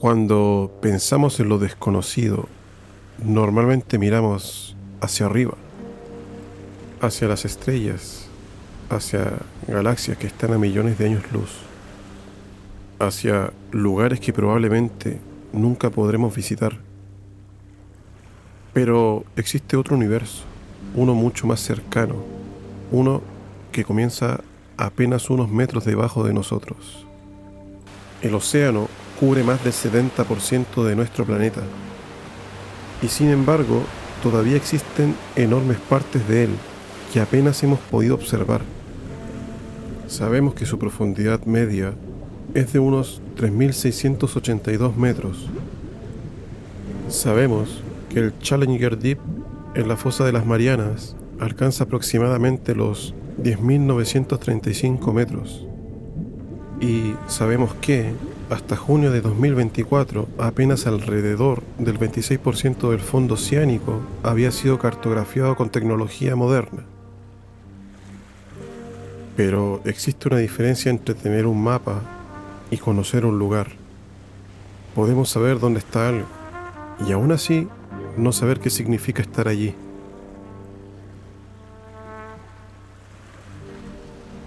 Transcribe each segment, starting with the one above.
Cuando pensamos en lo desconocido, normalmente miramos hacia arriba, hacia las estrellas, hacia galaxias que están a millones de años luz, hacia lugares que probablemente nunca podremos visitar. Pero existe otro universo, uno mucho más cercano, uno que comienza apenas unos metros debajo de nosotros. El océano cubre más del 70% de nuestro planeta, y sin embargo, todavía existen enormes partes de él que apenas hemos podido observar. Sabemos que su profundidad media es de unos 3.682 metros. Sabemos que el Challenger Deep en la fosa de las Marianas alcanza aproximadamente los 10.935 metros. Y sabemos que, hasta junio de 2024, apenas alrededor del 26% del fondo oceánico había sido cartografiado con tecnología moderna. Pero existe una diferencia entre tener un mapa y conocer un lugar. Podemos saber dónde está algo, y aún así no saber qué significa estar allí.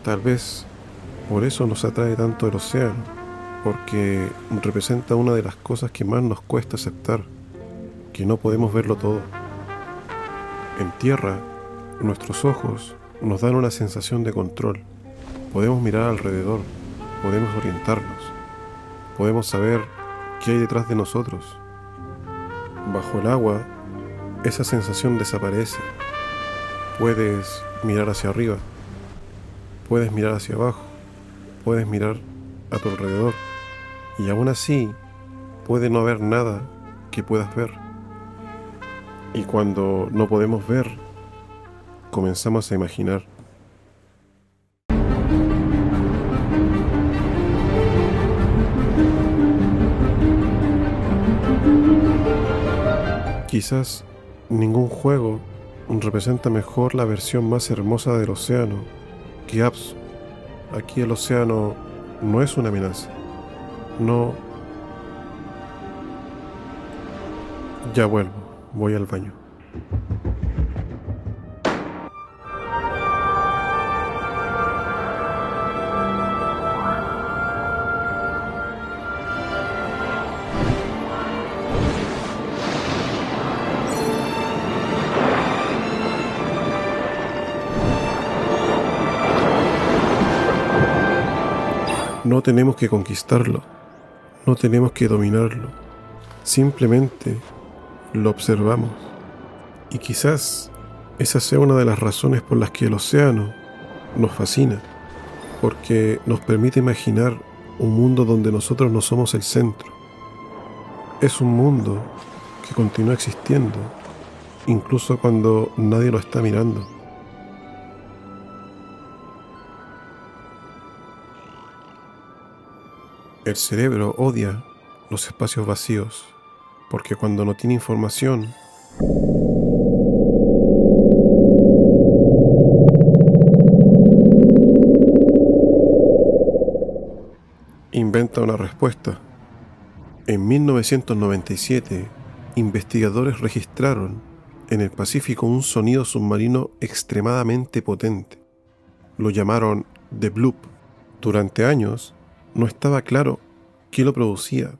Tal vez por eso nos atrae tanto el océano, porque representa una de las cosas que más nos cuesta aceptar, que no podemos verlo todo. En tierra, nuestros ojos nos dan una sensación de control. Podemos mirar alrededor, podemos orientarnos, podemos saber qué hay detrás de nosotros. Bajo el agua, esa sensación desaparece. Puedes mirar hacia arriba, puedes mirar hacia abajo, puedes mirar a tu alrededor, y aún así puede no haber nada que puedas ver. Y cuando no podemos ver, comenzamos a imaginar. Quizás ningún juego representa mejor la versión más hermosa del océano que Apsu. Aquí el océano no es una amenaza. No. Ya vuelvo, voy al baño. No tenemos que conquistarlo, no tenemos que dominarlo, simplemente lo observamos. Y quizás esa sea una de las razones por las que el océano nos fascina, porque nos permite imaginar un mundo donde nosotros no somos el centro. Es un mundo que continúa existiendo, incluso cuando nadie lo está mirando. El cerebro odia los espacios vacíos, porque cuando no tiene información, inventa una respuesta. En 1997, investigadores registraron en el Pacífico un sonido submarino extremadamente potente. Lo llamaron The Bloop. Durante años, no estaba claro qué lo producía.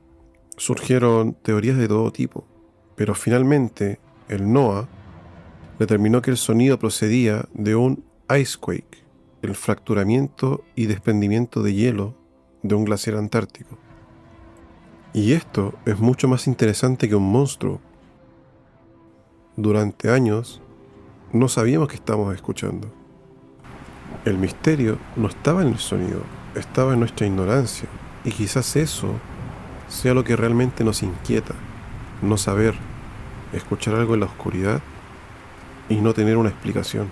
Surgieron teorías de todo tipo, pero finalmente el NOAA determinó que el sonido procedía de un icequake, el fracturamiento y desprendimiento de hielo de un glaciar antártico. Y esto es mucho más interesante que un monstruo. Durante años no sabíamos qué estábamos escuchando. El misterio no estaba en el sonido, estaba en nuestra ignorancia, y quizás eso sea lo que realmente nos inquieta, no saber, escuchar algo en la oscuridad y no tener una explicación.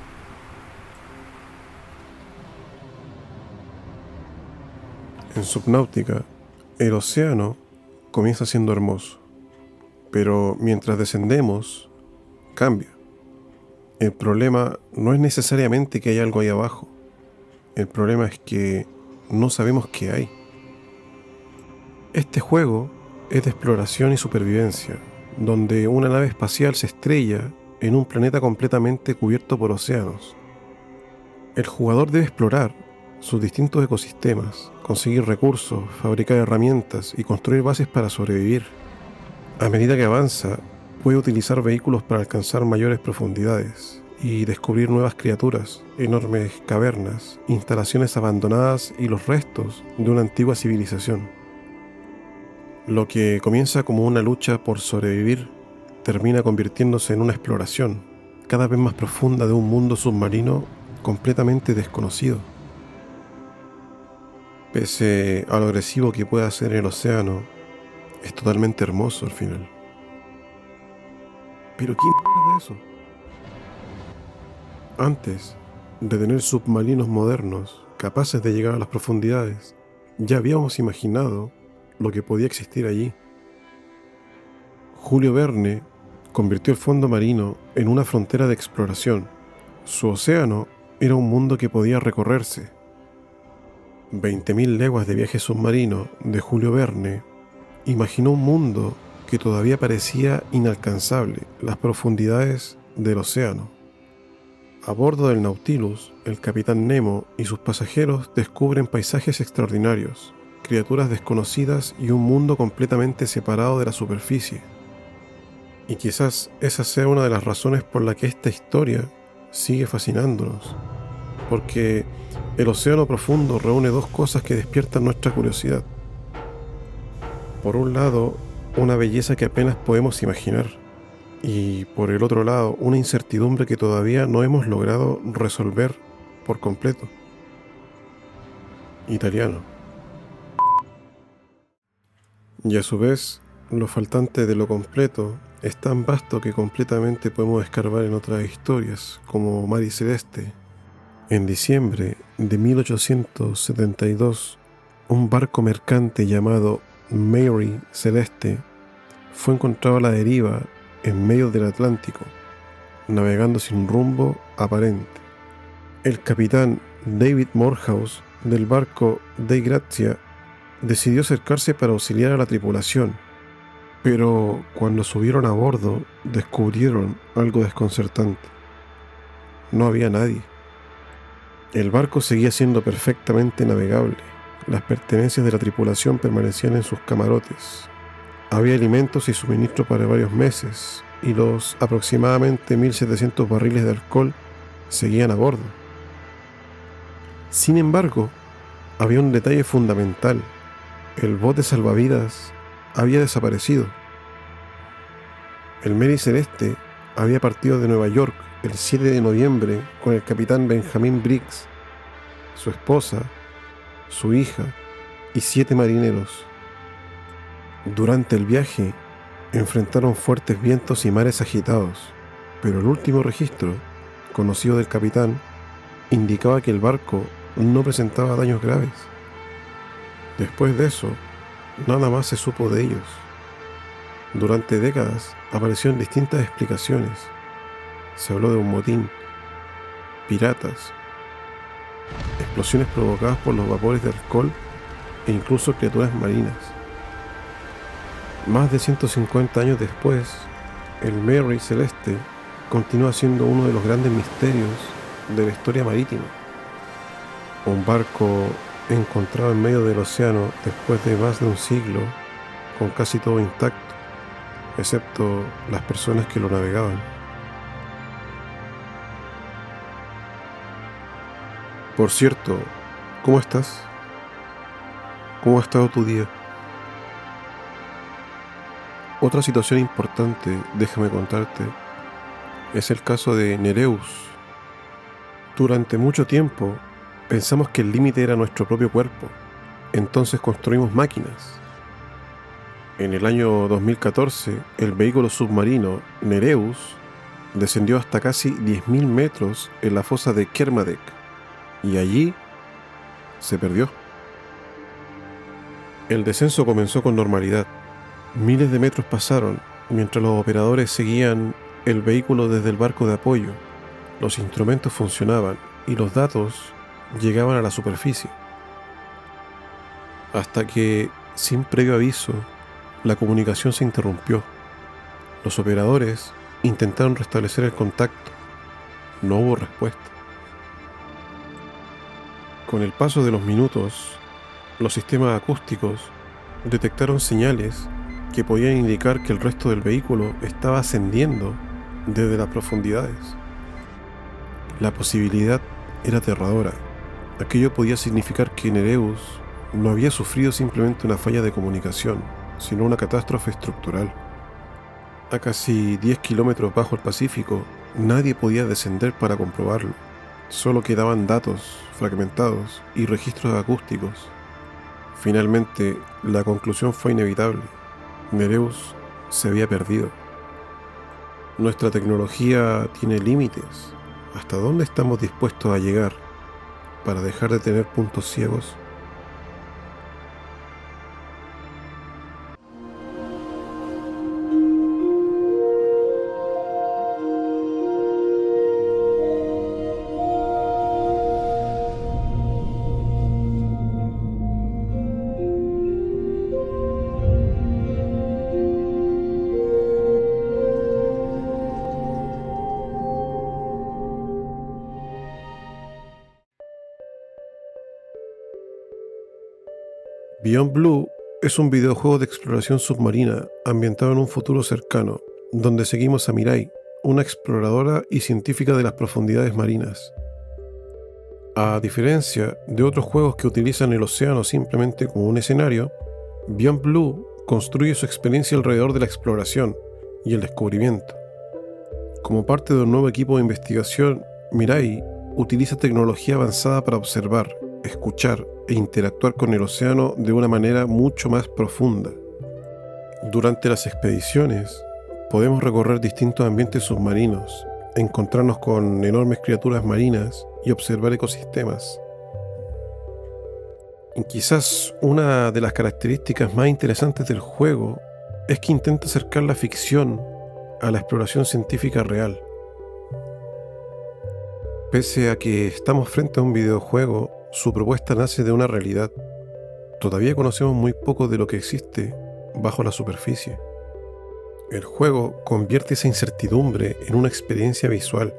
En Subnáutica, el océano comienza siendo hermoso, pero mientras descendemos, cambia. El problema no es necesariamente que hay algo ahí abajo, el problema es que no sabemos qué hay. Este juego es de exploración y supervivencia, donde una nave espacial se estrella en un planeta completamente cubierto por océanos. El jugador debe explorar sus distintos ecosistemas, conseguir recursos, fabricar herramientas y construir bases para sobrevivir. A medida que avanza, puede utilizar vehículos para alcanzar mayores profundidades y descubrir nuevas criaturas, enormes cavernas, instalaciones abandonadas y los restos de una antigua civilización. Lo que comienza como una lucha por sobrevivir termina convirtiéndose en una exploración cada vez más profunda de un mundo submarino completamente desconocido. Pese a lo agresivo que pueda ser el océano, es totalmente hermoso al final. ¿Pero qué mierda es eso? Antes de tener submarinos modernos capaces de llegar a las profundidades, ya habíamos imaginado lo que podía existir allí. Julio Verne convirtió el fondo marino en una frontera de exploración. Su océano era un mundo que podía recorrerse. 20.000 leguas de viaje submarino de Julio Verne imaginó un mundo que todavía parecía inalcanzable, las profundidades del océano. A bordo del Nautilus, el capitán Nemo y sus pasajeros descubren paisajes extraordinarios, criaturas desconocidas y un mundo completamente separado de la superficie. Y quizás esa sea una de las razones por la que esta historia sigue fascinándonos, porque el océano profundo reúne dos cosas que despiertan nuestra curiosidad. Por un lado, una belleza que apenas podemos imaginar, y por el otro lado, una incertidumbre que todavía no hemos logrado resolver por completo. Italiano. Y a su vez, lo faltante de lo completo es tan vasto que completamente podemos escarbar en otras historias, como Mar y Celeste. En diciembre de 1872, un barco mercante llamado Mary Celeste fue encontrado a la deriva en medio del Atlántico, navegando sin rumbo aparente. El capitán David Morehouse del barco Dei Grazia decidió acercarse para auxiliar a la tripulación, pero cuando subieron a bordo descubrieron algo desconcertante. No había nadie. El barco seguía siendo perfectamente navegable. Las pertenencias de la tripulación permanecían en sus camarotes. Había alimentos y suministros para varios meses, y los aproximadamente 1.700 barriles de alcohol seguían a bordo. Sin embargo, había un detalle fundamental. El bote salvavidas había desaparecido. El Mary Celeste había partido de Nueva York el 7 de noviembre con el capitán Benjamin Briggs, su esposa, su hija y 7 marineros. Durante el viaje enfrentaron fuertes vientos y mares agitados, pero el último registro, conocido del capitán, indicaba que el barco no presentaba daños graves. Después de eso, nada más se supo de ellos. Durante décadas aparecieron distintas explicaciones. Se habló de un motín, piratas, explosiones provocadas por los vapores de alcohol e incluso criaturas marinas. Más de 150 años después, el Mary Celeste continúa siendo uno de los grandes misterios de la historia marítima. Un barco encontrado en medio del océano después de más de un siglo, con casi todo intacto, excepto las personas que lo navegaban. Por cierto, ¿cómo estás? ¿Cómo ha estado tu día? Otra situación importante, déjame contarte, es el caso de Nereus. Durante mucho tiempo pensamos que el límite era nuestro propio cuerpo, entonces construimos máquinas. En el año 2014, el vehículo submarino Nereus descendió hasta casi 10.000 metros en la fosa de Kermadec y allí se perdió. El descenso comenzó con normalidad. Miles de metros pasaron mientras los operadores seguían el vehículo desde el barco de apoyo. Los instrumentos funcionaban y los datos llegaban a la superficie. Hasta que, sin previo aviso, la comunicación se interrumpió. Los operadores intentaron restablecer el contacto. No hubo respuesta. Con el paso de los minutos, los sistemas acústicos detectaron señales que podían indicar que el resto del vehículo estaba ascendiendo desde las profundidades. La posibilidad era aterradora. Aquello podía significar que Nereus no había sufrido simplemente una falla de comunicación, sino una catástrofe estructural. A casi 10 kilómetros bajo el Pacífico, nadie podía descender para comprobarlo. Solo quedaban datos fragmentados y registros acústicos. Finalmente, la conclusión fue inevitable. Nereus se había perdido. Nuestra tecnología tiene límites. ¿Hasta dónde estamos dispuestos a llegar para dejar de tener puntos ciegos? Beyond Blue es un videojuego de exploración submarina ambientado en un futuro cercano, donde seguimos a Mirai, una exploradora y científica de las profundidades marinas. A diferencia de otros juegos que utilizan el océano simplemente como un escenario, Beyond Blue construye su experiencia alrededor de la exploración y el descubrimiento. Como parte de un nuevo equipo de investigación, Mirai utiliza tecnología avanzada para observar, escuchar e interactuar con el océano de una manera mucho más profunda. Durante las expediciones, podemos recorrer distintos ambientes submarinos, encontrarnos con enormes criaturas marinas y observar ecosistemas. Y quizás una de las características más interesantes del juego es que intenta acercar la ficción a la exploración científica real. Pese a que estamos frente a un videojuego, su propuesta nace de una realidad. Todavía conocemos muy poco de lo que existe bajo la superficie. El juego convierte esa incertidumbre en una experiencia visual.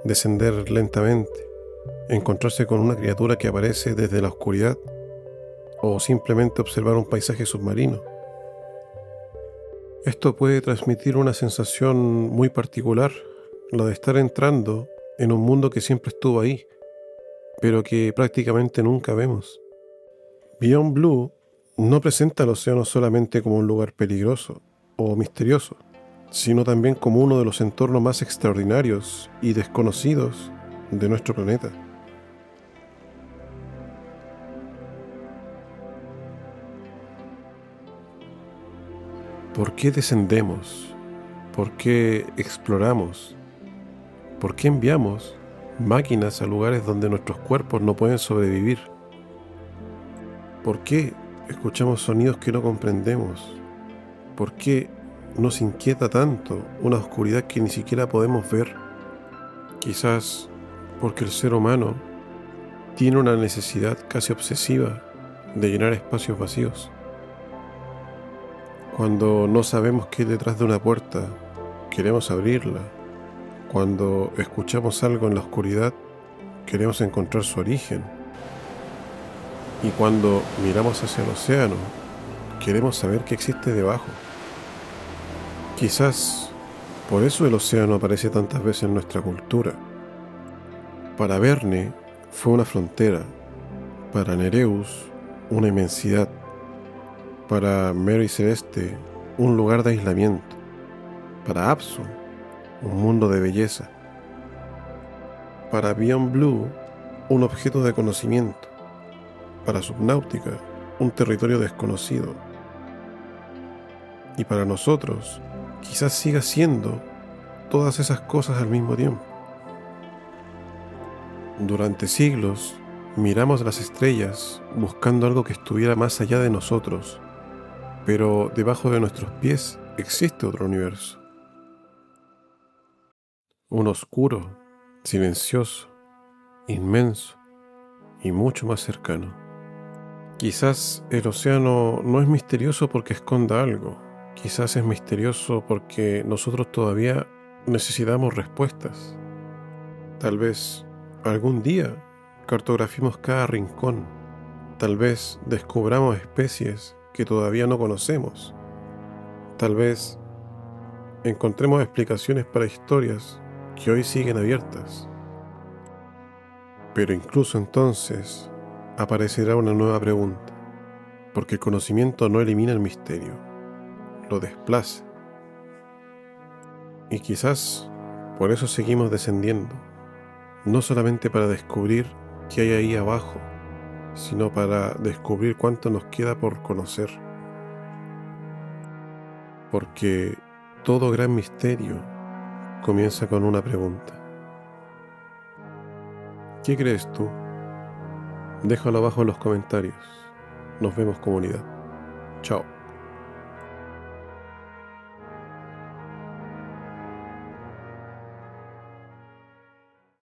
Descender lentamente, encontrarse con una criatura que aparece desde la oscuridad o simplemente observar un paisaje submarino. Esto puede transmitir una sensación muy particular, la de estar entrando en un mundo que siempre estuvo ahí, pero que prácticamente nunca vemos. Beyond Blue no presenta el océano solamente como un lugar peligroso o misterioso, sino también como uno de los entornos más extraordinarios y desconocidos de nuestro planeta. ¿Por qué descendemos? ¿Por qué exploramos? ¿Por qué enviamos máquinas a lugares donde nuestros cuerpos no pueden sobrevivir? ¿Por qué escuchamos sonidos que no comprendemos? ¿Por qué nos inquieta tanto una oscuridad que ni siquiera podemos ver? Quizás porque el ser humano tiene una necesidad casi obsesiva de llenar espacios vacíos. Cuando no sabemos qué hay detrás de una puerta, queremos abrirla. Cuando escuchamos algo en la oscuridad, queremos encontrar su origen. Y cuando miramos hacia el océano, queremos saber qué existe debajo. Quizás por eso el océano aparece tantas veces en nuestra cultura. Para Verne fue una frontera, para Nereus una inmensidad, para Mary Celeste un lugar de aislamiento, para Apsu un mundo de belleza, para Beyond Blue un objeto de conocimiento, para Subnáutica un territorio desconocido, y para nosotros quizás siga siendo todas esas cosas al mismo tiempo. Durante siglos miramos las estrellas buscando algo que estuviera más allá de nosotros, pero debajo de nuestros pies existe otro universo. Uno oscuro, silencioso, inmenso y mucho más cercano. Quizás el océano no es misterioso porque esconda algo. Quizás es misterioso porque nosotros todavía necesitamos respuestas. Tal vez algún día cartografiemos cada rincón. Tal vez descubramos especies que todavía no conocemos. Tal vez encontremos explicaciones para historias que hoy siguen abiertas. Pero incluso entonces aparecerá una nueva pregunta, porque el conocimiento no elimina el misterio, lo desplaza. Y quizás por eso seguimos descendiendo, no solamente para descubrir qué hay ahí abajo, sino para descubrir cuánto nos queda por conocer. Porque todo gran misterio comienza con una pregunta. ¿Qué crees tú? Déjalo abajo en los comentarios. Nos vemos, comunidad. Chao.